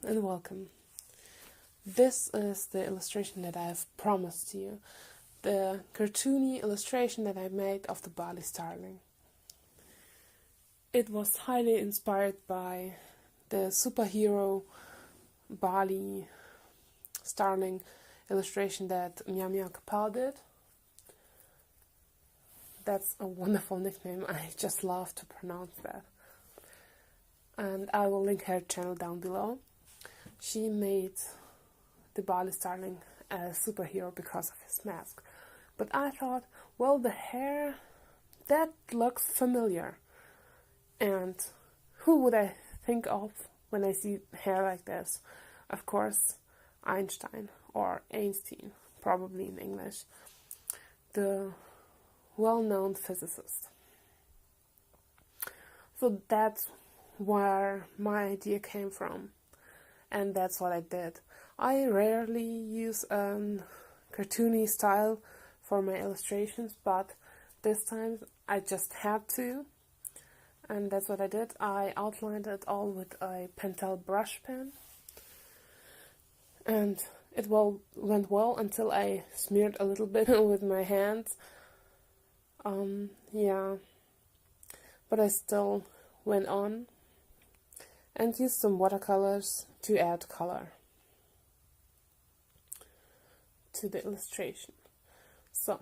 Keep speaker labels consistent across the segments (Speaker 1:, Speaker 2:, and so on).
Speaker 1: and welcome. This is the illustration that I have promised you, the cartoony illustration that I made of the Bali Starling. It was highly inspired by the superhero Bali Starling illustration that Meow Kapow did. That's a wonderful nickname, I just love to pronounce that. And I will link her channel down below. She made the Bali Starling a superhero because of his mask. But I thought, well, the hair, that looks familiar. And who would I think of when I see hair like this? Of course, Einstein, or Einstein, probably in English. The well-known physicist. So that's where my idea came from. And that's what I did. I rarely use a cartoony style for my illustrations, but this time I just had to. And that's what I did. I outlined it all with a Pentel brush pen. And it went well until I smeared a little bit with my hands. Yeah. But I still went on and used some watercolors to add color to the illustration. So,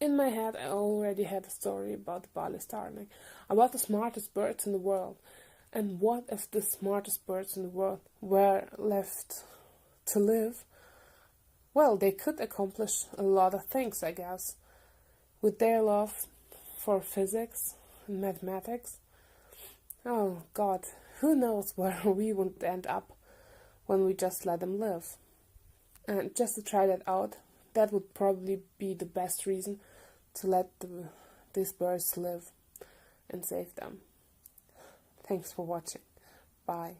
Speaker 1: in my head I already had a story about the Bali Starling, about the smartest birds in the world. And what if the smartest birds in the world were left to live? Well, they could accomplish a lot of things, I guess, with their love for physics and mathematics. Oh God, who knows where we would end up when we just let them live. And just to try that out, that would probably be the best reason to let these birds live and save them. Thanks for watching. Bye.